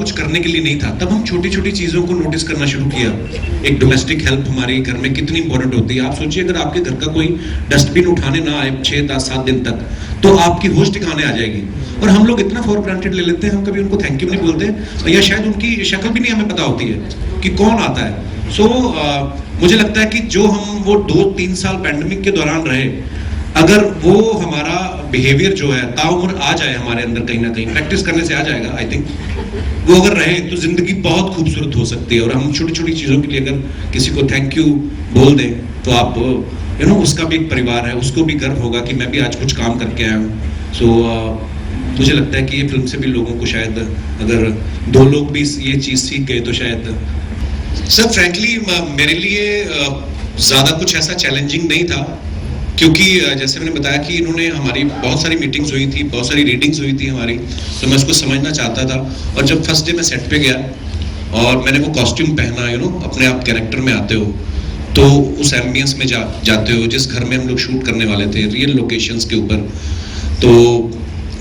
कुछ करने के लिए नहीं था, तब हम छोटी छोटी चीज़ों को नोटिस करना शुरू किया। एक डोमेस्टिक हेल्प हमारे घर में कितनी इंपॉर्टेंट होती है। आप सोचिए अगर आपके घर का कोई डस्टबिन उठाने ना आए 6, 10, 7 दिन तक, तो आपकी होश ठिकाने आ जाएगी। और हम लोग इतना फॉर ग्रांटेड ले लेते हैं, हम कभी उनको थैंक यू नहीं बोलते, या शायद उनकी शक्ल भी नहीं हमें पता होती है कि कौन आता है। सो मुझे लगता है कि जो हम वो 2-3 साल पैंडेमिक के दौरान रहे, अगर वो हमारा बिहेवियर जो है ताउम्र आ जाए हमारे अंदर, कहीं ना कहीं प्रैक्टिस करने से आ जाएगा, आई थिंक वो अगर रहे तो जिंदगी बहुत खूबसूरत हो सकती है। और हम छोटी छोटी चीज़ों के लिए अगर किसी को थैंक यू बोल दें, तो आप उसका भी एक परिवार है, उसको भी गर्व होगा कि मैं भी आज कुछ काम करके आया हूँ। सो मुझे लगता है कि ये फिल्म से भी लोगों को शायद, अगर 2 लोग भी ये चीज़ सीख गए तो शायद। सर फ्रैंकली मेरे लिए ज़्यादा कुछ ऐसा चैलेंजिंग नहीं था, क्योंकि जैसे मैंने बताया कि इन्होंने हमारी बहुत सारी मीटिंग्स हुई थी, बहुत सारी रीडिंग्स हुई थी हमारी, तो मैं उसको समझना चाहता था। और जब फर्स्ट डे मैं सेट पे गया और मैंने वो कॉस्ट्यूम पहना, अपने आप कैरेक्टर में आते हो, तो उस एम्बियंस में जाते हो जिस घर में हम लोग शूट करने वाले थे, रियल लोकेशंस के ऊपर, तो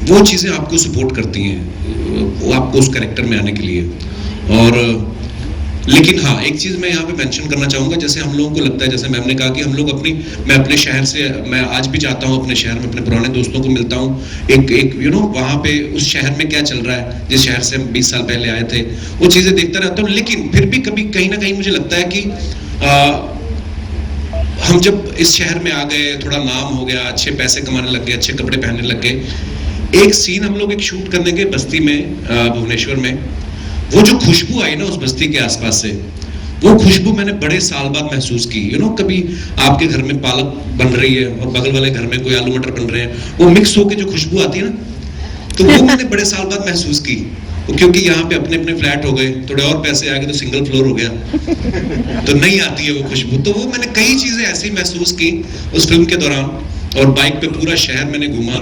वो चीज़ें आपको सपोर्ट करती हैं, वो आपको उस कैरेक्टर में आने के लिए। और लेकिन हाँ, एक चीज़ मैं यहाँ पे मेंशन करना चाहूँगा, जैसे हम लोगों को लगता है, जैसे मैम ने कहा कि हम लोग मैं अपने शहर से, मैं आज भी जाता हूँ अपने शहर में, अपने पुराने दोस्तों को मिलता हूँ, एक वहाँ पे उस शहर में क्या चल रहा है, जिस शहर से हम 20 साल पहले आए थे, वो चीज़ें देखता रहता हूँ। लेकिन फिर भी कभी कहीं ना कहीं मुझे लगता है कि हम जब इस शहर में आ गए, थोड़ा नाम हो गया, अच्छे पैसे कमाने लग गए, अच्छे कपड़े पहनने लग गए, एक सीन हम लोग एक शूट करने के बस्ती में, भुवनेश्वर में, वो जो खुशबू आई ना उस बस्ती के आसपास से, वो खुशबू मैंने बड़े साल बाद महसूस की। कभी आपके घर में पालक बन रही है और बगल वाले घर में कोई आलू मटर बन रहे हैं, वो मिक्स होके जो खुशबू आती है ना, तो वो मैंने बड़े साल बाद महसूस की। क्योंकि यहाँ पे अपने अपने फ्लैट हो गए, थोड़े और पैसे आ गए तो सिंगल फ्लोर हो गया, तो नहीं आती है वो खुशबू। तो वो मैंने कई चीजें ऐसी महसूस की उस फिल्म के दौरान, और बाइक पे पूरा शहर मैंने घूमा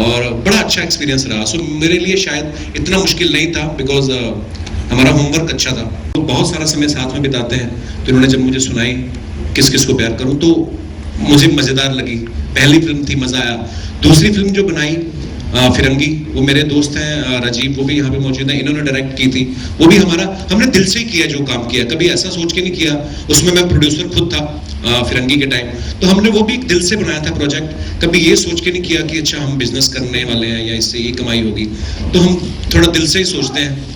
और बड़ा अच्छा एक्सपीरियंस रहा। सो मेरे लिए शायद इतना मुश्किल नहीं था, बिकॉज हमारा होमवर्क अच्छा था। तो बहुत सारा समय साथ में बिताते हैं, तो इन्होंने जब मुझे सुनाई किस किस को प्यार करूं, तो मुझे मज़ेदार लगी। पहली फिल्म थी, मज़ा आया। दूसरी फिल्म जो बनाई फिरंगी, वो मेरे दोस्त हैं राजीव, वो भी यहाँ पे मौजूद हैं, इन्होंने डायरेक्ट की थी। वो भी हमने दिल से ही किया जो काम किया, कभी ऐसा सोच के नहीं किया। उसमें मैं प्रोड्यूसर खुद था फिरंगी के टाइम, तो हमने वो भी दिल से बनाया था प्रोजेक्ट। कभी ये सोच के नहीं किया कि अच्छा हम बिजनेस करने वाले हैं या इससे ये कमाई होगी, तो हम थोड़ा दिल से ही सोचते हैं।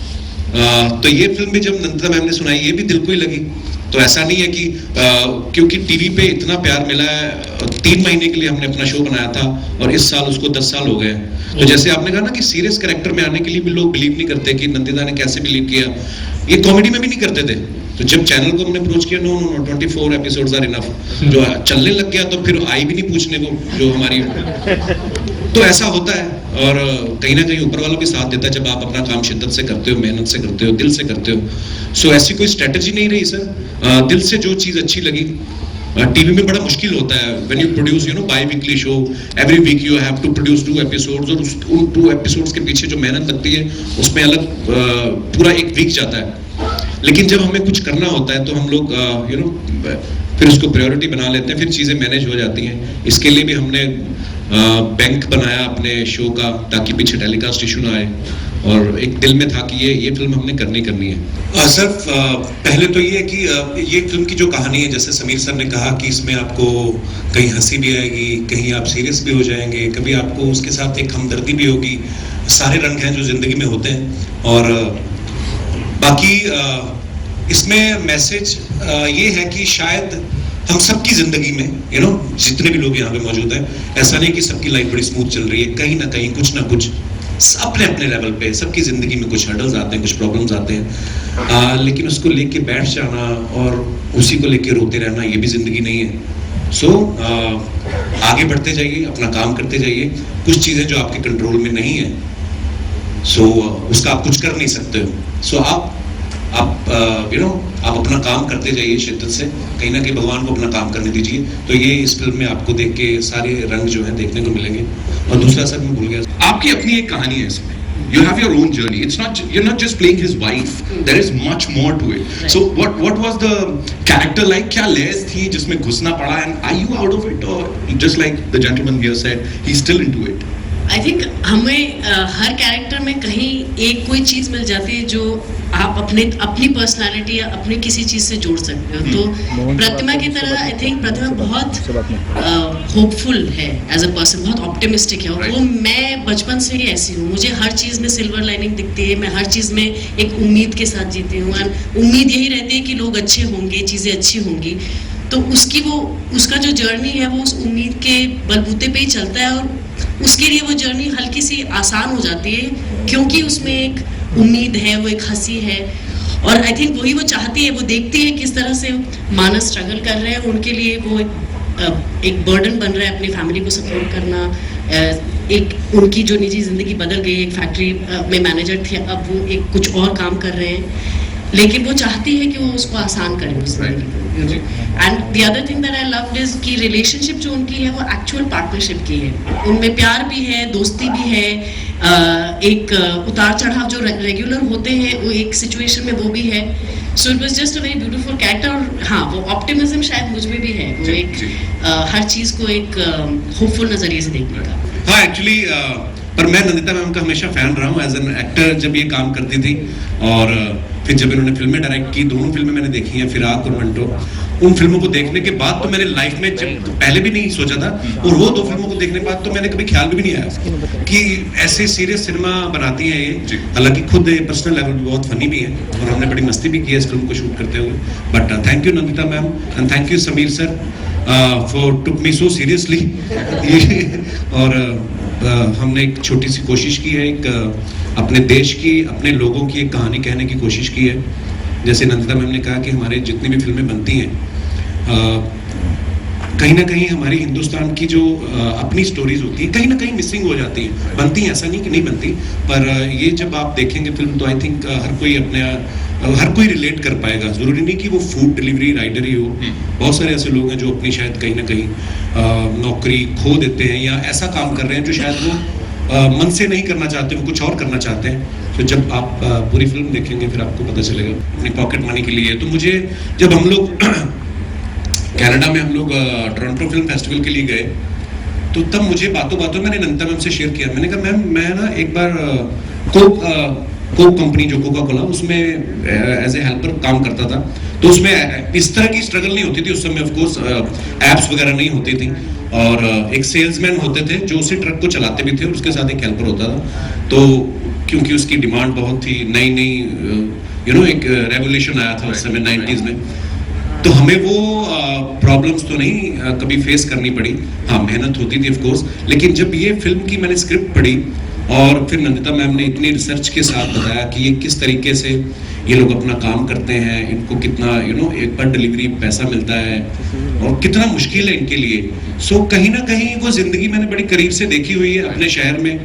तो ये फिल्म भी जब नंदिता मैम ने सुनाई, ये भी दिल को ही लगी। तो ऐसा नहीं है कि क्योंकि टीवी पे इतना प्यार मिला है, 3 महीने के लिए हमने अपना शो बनाया था और इस साल उसको 10 साल हो गए। तो जैसे आपने कहा ना कि सीरियस कैरेक्टर में आने के लिए भी लोग बिलीव नहीं करते कि नंदिता ने कैसे बिलीव किया, ये कॉमेडी में भी नहीं करते थे। तो जब चैनल को हमने अप्रोच किया, नो 24 एपिसोड्स आर इनफ, जो चलने लग गया तो फिर आई भी नहीं पूछने को जो हमारी। तो ऐसा होता है, और कहीं ना कहीं ऊपर वालों भी साथ देता है जब आप अपना काम शिद्दत से करते हो, मेहनत से करते हो, दिल से करते हो। सो ऐसी कोई स्ट्रेटजी नहीं रही सर, दिल से जो चीज़ अच्छी लगी। टीवी में बड़ा मुश्किल होता है, when you produce biweekly show, every week you have to produce 2 episodes, और उन 2 एपिसोड्स के पीछे जो मेहनत लगती है उसमें अलग पूरा 1 वीक जाता है। लेकिन जब हमें कुछ करना होता है तो हम लोग फिर उसको प्रायोरिटी बना लेते हैं, फिर चीज़ें मैनेज हो जाती हैं। इसके लिए भी हमने बैंक बनाया अपने शो का, ताकि पीछे टेलीकास्ट इशू ना आए, और एक दिल में था कि ये फिल्म हमने करनी है। सर पहले तो ये है कि ये फिल्म की जो कहानी है, जैसे समीर सर ने कहा कि इसमें आपको कहीं हंसी भी आएगी, कहीं आप सीरियस भी हो जाएंगे, कभी आपको उसके साथ एक हमदर्दी भी होगी। सारे रंग हैं जो जिंदगी में होते हैं। और बाकी इसमें मैसेज ये है कि शायद हम सबकी जिंदगी में जितने भी लोग यहाँ पे मौजूद हैं, ऐसा नहीं कि सबकी लाइफ बड़ी स्मूथ चल रही है, कहीं ना कहीं कुछ ना कुछ अपने अपने लेवल पे सबकी जिंदगी में कुछ हर्डल्स आते हैं, कुछ प्रॉब्लम्स आते हैं। लेकिन उसको लेके बैठ जाना और उसी को लेके रोते रहना, ये भी जिंदगी नहीं है। सो आगे बढ़ते जाइए, अपना काम करते जाइए। कुछ चीज़ें जो आपके कंट्रोल में नहीं है, सो उसका आप कुछ कर नहीं सकते हो। सो आप अपना काम करते जाइए शिद्दत से, कहीं ना कहीं भगवान को अपना काम करने दीजिए। तो ये इस फिल्म में आपको देख के सारे रंग जो हैं देखने को मिलेंगे। और दूसरा सर मैं भूल गया, आपकी अपनी एक कहानी है इसमें। You have your own journey. You're not just playing his wife. There is much more to it. Right. So what was the character like? क्या लेस थी जिसमें घुसना पड़ा, and are you out of it, or just like the gentleman here said, he's still into it? I think हमें हर character में कहीं एक कोई चीज़ मिल जाती है जो आप अपनी पर्सनालिटी या अपनी किसी चीज़ से जोड़ सकते हो। तो प्रतिमा की तरह आई थिंक प्रतिमा बहुत होपफुल है एज अ पर्सन, बहुत ऑप्टिमिस्टिक है, और वो मैं बचपन से ही ऐसी हूँ। मुझे हर चीज़ में सिल्वर लाइनिंग दिखती है, मैं हर चीज़ में एक उम्मीद के साथ जीती हूँ, एंड उम्मीद यही रहती है कि लोग अच्छे होंगे, चीज़ें अच्छी होंगी। तो उसका जो जर्नी है वो उस उम्मीद के बलबूते पे ही चलता है, और उसके लिए वो जर्नी हल्की सी आसान हो जाती है क्योंकि उसमें एक उम्मीद है, वो एक हंसी है। और आई थिंक वही वो चाहती है, वो देखती है किस तरह से मानस स्ट्रगल कर रहे हैं, उनके लिए वो एक बर्डन बन रहा है अपनी फैमिली को सपोर्ट करना। एक उनकी जो निजी ज़िंदगी बदल गई, एक फैक्ट्री में मैनेजर थे, अब वो एक कुछ और काम कर रहे हैं, लेकिन वो चाहती है कि वो उसको आसान करे उस जिंदगी को। And the other thing that I loved is कि रिलेशनशिप जो उनकी है वो एक्चुअल पार्टनरशिप की है, उनमें प्यार भी है, दोस्ती भी है, एक उतार चढ़ाव जो रेगुलर होते हैं वो एक सिचुएशन में वो भी है। So it was just a very beautiful character. और हाँ, वो ऑप्टिमिज्म शायद मुझ में भी है, वो एक हर चीज़ को एक होपफुल नज़रिए से देखने का। हाँ एक्चुअली पर मैं नंदिता मैम का हमेशा फैन रहा हूँ एज एन एक्टर जब ये काम करती थी, और फिर जब इन्होंने फिल्में डायरेक्ट की, दोनों फिल्में मैंने देखी हैं, फिराक और मंटो। उन फिल्मों को देखने के बाद तो मैंने लाइफ में जब पहले भी नहीं सोचा था, और वो 2 फिल्मों को देखने के बाद तो मैंने कभी ख्याल भी नहीं आया कि ऐसे सीरियस सिनेमा बनाती हैं ये। हालांकि खुद पर्सनल लेवल पे बहुत फनी भी है, और हमने बड़ी मस्ती भी की है इस फिल्म को शूट करते हुए। But thank you Nandita ma'am and thank you Sameer sir for took me so seriously. और हमने एक छोटी सी कोशिश की है, एक अपने देश की, अपने लोगों की एक कहानी कहने की कोशिश की है। जैसे नंदिता मैम ने कहा कि हमारे जितनी भी फिल्में बनती हैं, कहीं ना कहीं हमारी हिंदुस्तान की जो अपनी स्टोरीज होती हैं कहीं ना कहीं मिसिंग हो जाती हैं। बनती हैं, ऐसा नहीं कि नहीं बनती, पर ये जब आप देखेंगे फिल्म तो आई थिंक हर कोई रिलेट कर पाएगा। ज़रूरी नहीं कि वो फूड डिलीवरी राइडर ही हो, बहुत सारे ऐसे लोग हैं जो अपनी शायद कहीं ना कहीं नौकरी खो देते हैं या ऐसा काम कर रहे हैं जो शायद वो मन से नहीं करना चाहते, वो कुछ और करना चाहते हैं। तो जब आप पूरी फिल्म देखेंगे फिर आपको पता चलेगा अपनी पॉकेट मनी के लिए। तो मुझे जब हम लोग कनाडा में हम लोग टोरंटो फिल्म फेस्टिवल के लिए गए, तो तब मुझे बातों बातों मैंने नंदिता मैम से शेयर किया। मैंने कहा मैम मैं ना एक बार कोक कंपनी जो कोका कोला, उसमें एज ए हेल्पर काम करता था, तो उसमें इस तरह की स्ट्रगल नहीं होती थी उस समय। ऑफ कोर्स एप्स वगैरह नहीं होती थी, और एक सेल्समैन होते थे जो उसी ट्रक को चलाते भी थे, और उसके साथ एक हेल्पर होता था। तो क्योंकि उसकी डिमांड बहुत थी, नई एक रेवोल्यूशन आया था उस समय 90s में, तो हमें वो प्रॉब्लम्स तो नहीं कभी फेस करनी पड़ी। हाँ, मेहनत होती थी ऑफ कोर्स, लेकिन जब ये फिल्म की मैंने स्क्रिप्ट पढ़ी और फिर नंदिता मैम ने इतनी रिसर्च के साथ बताया कि ये किस तरीके से ये लोग अपना काम करते हैं, इनको कितना एक पर डिलीवरी पैसा मिलता है और कितना मुश्किल है इनके लिए। सो कहीं ना कहीं वो जिंदगी मैंने बड़ी करीब से देखी हुई है अपने शहर में।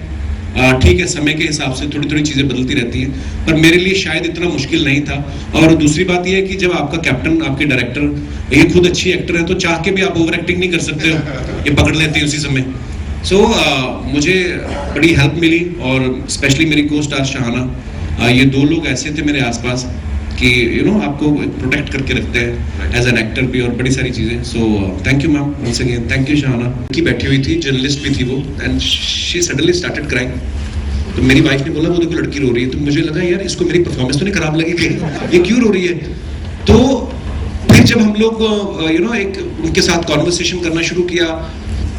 ठीक है, समय के हिसाब से थोड़ी थोड़ी चीज़ें बदलती रहती हैं, पर मेरे लिए शायद इतना मुश्किल नहीं था। और दूसरी बात यह है कि जब आपका कैप्टन, आपके डायरेक्टर ये खुद अच्छी एक्टर है, तो चाह के भी आप ओवर एक्टिंग नहीं कर सकते हो, ये पकड़ लेते हैं उसी समय। सो मुझे बड़ी हेल्प मिली, और स्पेशली मेरी को स्टार शाहाना, ये 2 लोग ऐसे थे मेरे आसपास कि आपको प्रोटेक्ट करके रखते हैं एज एन एक्टर भी, और बड़ी सारी चीज़ें। So thank you ma'am, once again thank you Shahana. की बैठी हुई थी, जर्नलिस्ट भी थी वो, and she suddenly started crying. तो मेरी वाइफ ने बोला वो देखो लड़की रो रही है, तो मुझे लगा यार इसको मेरी परफॉर्मेंस तो नहीं खराब लगी कि ये क्यों रो रही है। तो फिर जब हम लोग एक उनके साथ कॉन्वर्सेशन करना शुरू किया,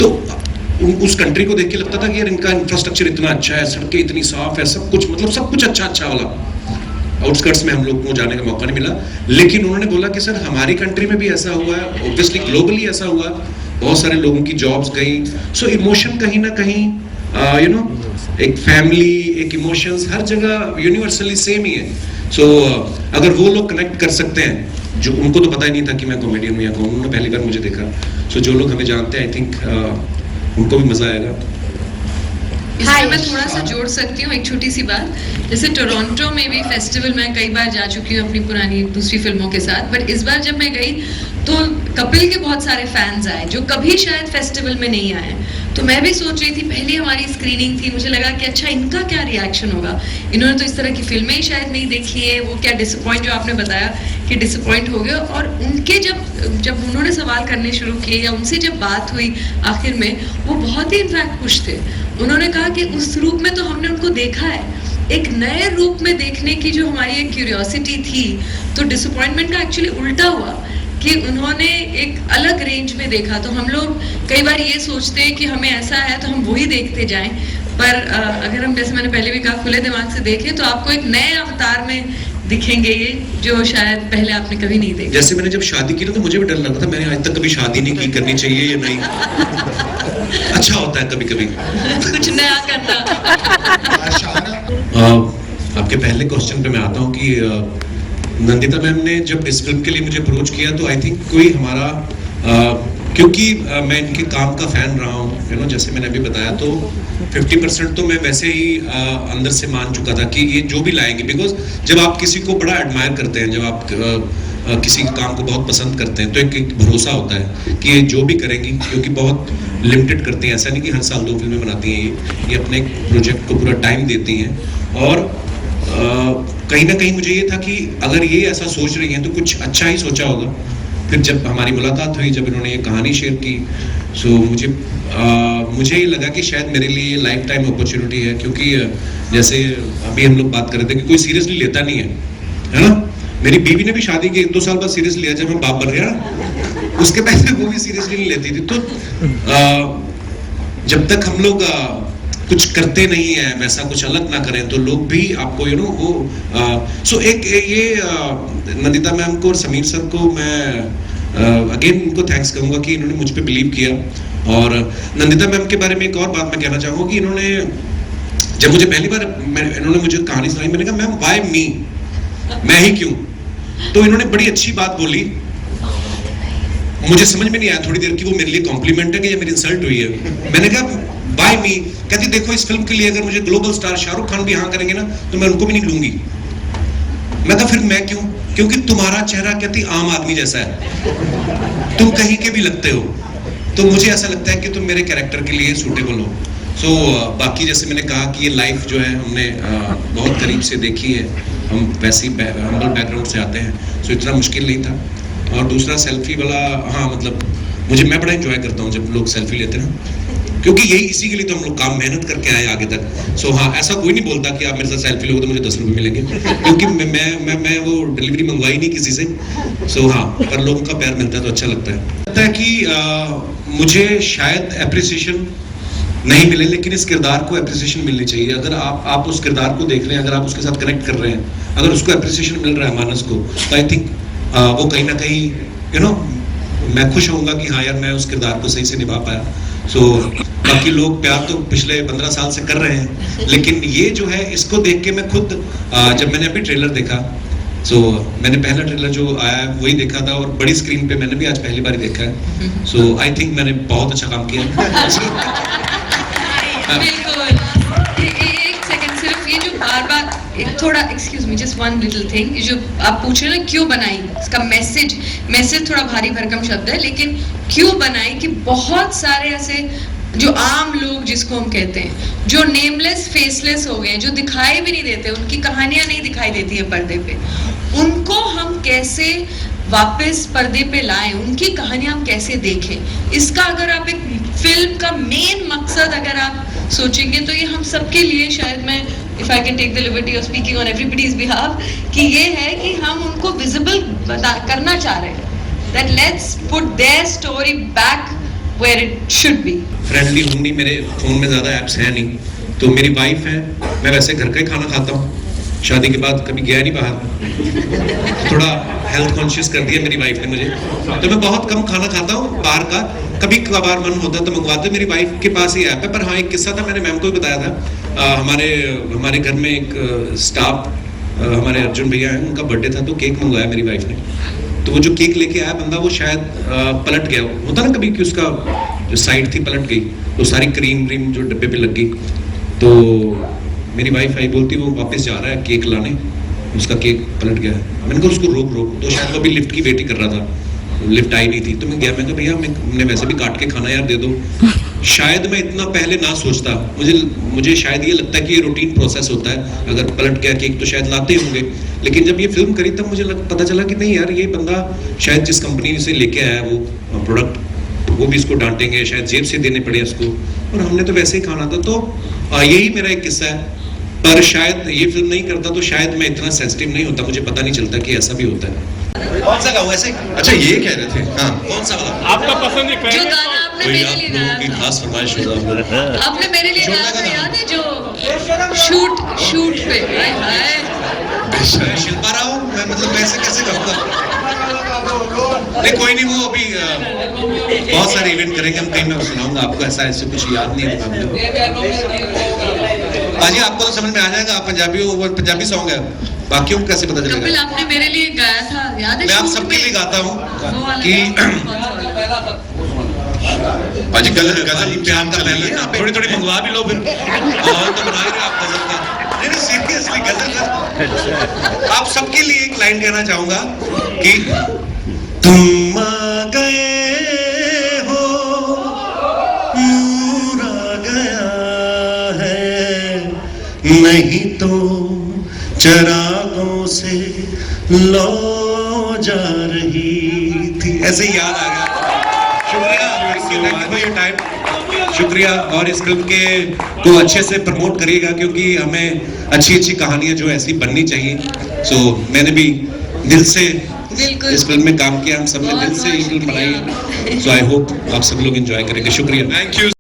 तो उस कंट्री को देख के लगता था कि यार इनका इंफ्रास्ट्रक्चर इतना अच्छा है, सड़कें इतनी साफ है, सब कुछ मतलब सब कुछ अच्छा वाला। आउटस्कर्ट्स में हम लोग को जाने का मौका नहीं मिला, लेकिन उन्होंने बोला कि सर हमारी कंट्री में भी ऐसा हुआ है, ऑब्वियसली ग्लोबली ऐसा हुआ, बहुत सारे लोगों की जॉब्स गई। सो इमोशन कहीं ना कहीं एक फैमिली, एक इमोशंस हर जगह यूनिवर्सली सेम ही है। सो अगर वो लोग कनेक्ट कर सकते हैं, जो उनको तो पता ही नहीं था कि मैं कॉमेडियन हूँ या कौन, उन्होंने पहली बार मुझे देखा। सो जो लोग हमें जानते हैं, आई थिंक उनको भी मजा आएगा। इसमें मैं थोड़ा सा जोड़ सकती हूँ एक छोटी सी बात। जैसे टोरंटो में भी फेस्टिवल मैं कई बार जा चुकी हूँ अपनी पुरानी दूसरी फिल्मों के साथ, बट इस बार जब मैं गई तो कपिल के बहुत सारे फैंस आए जो कभी शायद फेस्टिवल में नहीं आए। तो मैं भी सोच रही थी, पहली हमारी स्क्रीनिंग थी, मुझे लगा कि अच्छा इनका क्या रिएक्शन होगा, इन्होंने तो इस तरह की फिल्में ही शायद नहीं देखी है। वो क्या डिसअपॉइंट, जो आपने बताया कि डिसअपॉइंट हो गए, और उनके जब उन्होंने सवाल करने शुरू किए या उनसे जब बात हुई आखिर में, वो बहुत ही इनफैक्ट खुश थे। उन्होंने कहा कि उस रूप में तो हमने उनको देखा है, एक नए रूप में देखने की जो हमारी एक क्यूरियोसिटी थी, तो डिसअपॉइंटमेंट का एक्चुअली उल्टा हुआ कि उन्होंने एक अलग रेंज में देखा। तो हम लोग कई बार ये सोचते हैं कि हमें ऐसा है तो हम वही देखते जाएं, पर अगर हम, जैसे मैंने पहले भी कहा, खुले दिमाग से देखें तो आपको एक नए अवतार में दिखेंगे ये, जो शायद पहले आपने कभी नहीं देखा। जैसे मैंने जब शादी की ना तो मुझे भी डर लगा था, मैंने आज तक कभी शादी नहीं की, करनी चाहिए या नहीं। अच्छा होता है कभी कभी कुछ नया करना। आपके पहले क्वेश्चन पे मैं आता हूँ कि नंदिता मैम ने जब इस फिल्म के लिए मुझे अप्रोच किया तो आई थिंक कोई हमारा क्योंकि मैं इनके काम का फैन रहा हूँ, यू नो, जैसे मैंने अभी बताया, तो 50% तो मैं वैसे ही अंदर से मान चुका था कि ये जो भी लाएंगे, बिकॉज जब आप किसी को बड़ा एडमायर करते हैं, जब आप किसी के काम को बहुत पसंद करते हैं, तो एक भरोसा होता है कि ये जो भी करेंगी, क्योंकि बहुत लिमिटेड करती हैं, ऐसा नहीं कि हर साल 2 फिल्में बनाती हैं, ये अपने प्रोजेक्ट को पूरा टाइम देती हैं। और कहीं ना कहीं मुझे ये था कि अगर ये ऐसा सोच रही हैं तो कुछ अच्छा ही सोचा होगा। फिर जब हमारी मुलाकात हुई, जब इन्होंने ये कहानी शेयर की, सो मुझे ये लगा कि शायद मेरे लिए लाइफ टाइम अपॉर्चुनिटी है, क्योंकि जैसे अभी हम लोग बात कर रहे थे कि कोई सीरियसली लेता नहीं है ना। मेरी बीवी ने भी शादी के 1-2 साल बाद सीरियस लिया, जब मैं बाप बन गया, उसके पहले वो भी सीरियसली नहीं लेती थी। तो जब तक हम लोग कुछ करते नहीं है, वैसा कुछ अलग ना करें, तो लोग भी आपको यू नो वो सो एक ये नंदिता मैम को और समीर सर को मैं अगेन उनको थैंक्स कहूँगा कि इन्होंने मुझ पे बिलीव किया। और नंदिता मैम के बारे में एक और बात मैं कहना चाहूँगा कि इन्होंने जब मुझे पहली बार इन्होंने मुझे कहानी सुनाई, मैंने कहा मैम व्हाई मी, मैं ही क्यों? तो इन्होंने बड़ी अच्छी बात बोली, मुझे समझ में नहीं आया थोड़ी देर की वो मेरे लिए कॉम्प्लीमेंट है कि या मेरी इंसल्ट हुई है। मैंने कहा बाय मी, कहती देखो इस फिल्म के लिए अगर मुझे ग्लोबल स्टार शाहरुख खान भी हाँ करेंगे ना तो मैं उनको भी नहीं लूंगी। मैं कहा फिर मैं क्यों? क्योंकि तुम्हारा चेहरा कहती आम आदमी जैसा है, तुम कहीं के भी लगते हो, तो मुझे ऐसा लगता है कि तुम मेरे कैरेक्टर के लिए सूटेबल हो। सो बाकी जैसे मैंने कहा कि ये लाइफ जो है हमने बहुत करीब से देखी है, हम वैसे ही हम्बल बैकग्राउंड से आते हैं, सो इतना मुश्किल नहीं था। और दूसरा सेल्फी वाला, हाँ मतलब मैं बड़ा एंजॉय करता हूँ जब लोग सेल्फी लेते हैं ना, क्योंकि यही इसी के लिए तो हम लोग काम मेहनत करके आए आगे तक। सो हाँ, ऐसा कोई नहीं बोलता कि आप मेरे साथ सेल्फी लोगे तो मुझे 10 रुपये मिलेंगे, क्योंकि मैं वो डिलीवरी मंगवाई नहीं किसी से। सो हाँ, पर लोगों का प्यार मिलता है तो अच्छा लगता है कि मुझे शायद एप्रिसिएशन नहीं मिले, लेकिन इस किरदार को एप्रिसिएशन मिलनी चाहिए। अगर आप उस किरदार को देख रहे हैं, अगर आप उसके साथ कनेक्ट कर रहे हैं, अगर उसको एप्रिसिएशन मिल रहा है मानस को, तो आई थिंक वो कहीं ना कहीं यू नो मैं खुश होऊंगा कि हाँ यार मैं उस किरदार को सही से निभा पाया। सो बाकी लोग प्यार तो पिछले 15 साल से कर रहे हैं, लेकिन ये जो है इसको देख के मैं खुद जब मैंने अभी ट्रेलर देखा, सो मैंने पहला ट्रेलर जो आया वही देखा था, और बड़ी स्क्रीन पे मैंने भी आज पहली बार देखा है। सो आई थिंक मैंने बहुत अच्छा काम किया। बिल्कुल। एक सेकंड, सिर्फ ये जो बार-बार थोड़ा excuse me, just one little thing, जो आप पूछ रहे हैं ना क्यों बनाई, इसका मैसेज थोड़ा भारी भरकम शब्द है, लेकिन क्यों बनाई कि बहुत सारे ऐसे जो आम लोग जिसको हम कहते हैं, जो नेमलेस फेसलेस हो गए, जो दिखाई भी नहीं देते, उनकी कहानियां नहीं दिखाई देती है पर्दे पे, उनको हम कैसे वापस पर्दे पे लाएं, उनकी कहानियां हम कैसे देखें, इसका अगर आप एक फिल्म का मेन मकसद अगर आप सोचेंगे तो ये हम सबके लिए, शायद मैं if I can take the liberty of speaking on everybody's behalf, कि ये है कि हम उनको विजिबल करना चाह रहे हैं, that let's put their story back where it should be. Friendly हूँ नहीं, मेरे फ़ोन में ज़्यादा ऐप्स हैं नहीं, तो मेरी वाइफ है, मैं वैसे घर का ही खाना खाता हूँ, शादी के बाद कभी गया नहीं बाहर, थोड़ा हेल्थ कॉन्शियस कर दिया मेरी वाइफ ने मुझे, तो मैं बहुत कम खाना खाता हूँ बाहर का, कभी कभार मन होता है तो मंगवाते। मेरी वाइफ के पास ही ऐप है। पर हाँ, एक किस्सा था, मैंने मैम को भी बताया था, हमारे घर में एक स्टाफ, हमारे अर्जुन भैया हैं, उनका बर्थडे था, तो केक मंगवाया मेरी वाइफ ने, तो वो जो केक लेके आया बंदा, वो शायद पलट गया, होता ना कभी कि उसका जो साइड थी पलट गई, तो सारी क्रीम जो डब्बे पे लग गई, तो मेरी वाइफ आई, बोलती वो वापस जा रहा है केक लाने, उसका केक पलट गया है। मैंने कहा उसको रोक, तो शायद वो अभी लिफ्ट की वेट ही कर रहा था, लिफ्ट आई नहीं थी, तो मैं गया, मैं कहा भैया हमने वैसे भी काट के खाना यार दे दो, शायद मैं इतना पहले ना सोचता। मुझे शायद ये लगता है कि ये रूटीन प्रोसेस होता है, अगर पलट गया केक तो शायद लाते होंगे, लेकिन जब ये फिल्म करी तब मुझे पता चला कि नहीं यार, ये बंदा शायद जिस कंपनी से लेके आया वो प्रोडक्ट, वो भी इसको डांटेंगे, शायद जेब से देने पड़े इसको, और हमने तो वैसे ही खाना था। तो यही मेरा एक किस्सा है। पर शायद ये फिल्म नहीं करता तो शायद मैं इतना सेंसिटिव नहीं होता, मुझे पता नहीं चलता कि ऐसा भी होता है। कौन सा गाऊं ऐसे? अच्छा ये कह रहे थे, हाँ कौन सा वाला? आपका पसंद जो गाना आपने कोई मेरे आप लिए लोगों गाया की था, खास फरमाइश होगा। आपने मेरे लिए गाया था, याद है जो शूट पे? हाय हाय, शिल्पा राव, मैं मतलब मैं ऐसे कैसे गाऊंगा? नहीं कोई नहीं, वो अभी बहुत सारे इवेंट करेंगे हम, कहीं मैं सुनाऊंगा आपको, ऐसे कुछ याद नहीं है। बाजी आपको तो समझ में आ जाएगा, आप पंजाबी हो, वो पंजाबी सॉन्ग है, बाकियों को कैसे पता कपिल चलेगा? आपने मेरे लिए गाया था, याद है? मैं आप shoot सबके पे? लिए गाता हूँ वो वाला कि कौन सा वाला? बाजी गजल प्यार का पहला थोड़ी थोड़ी मंगवा भी लो फिर, और तो बना ही रहे आप गजल का। नहीं सीरियसली गजल का आप सबके लिए एक लाइन कहना चाहूंगा कि तुम आ गए हो, नूर आ गया है, नहीं तो चरागों से लो जा रही थी। ऐसे ही याद आ गया। शुक्रिया फॉर योर टाइम, शुक्रिया। और इस फिल्म के को अच्छे से प्रमोट करिएगा, क्योंकि हमें अच्छी अच्छी कहानियां जो ऐसी बननी चाहिए। सो मैंने भी दिल से बिल्कुल इस फिल्म में काम किया, हम सब ने दिल से ये फिल्म बनाई है। सो आई होप आप सब लोग एंजॉय करेंगे। शुक्रिया, थैंक यू।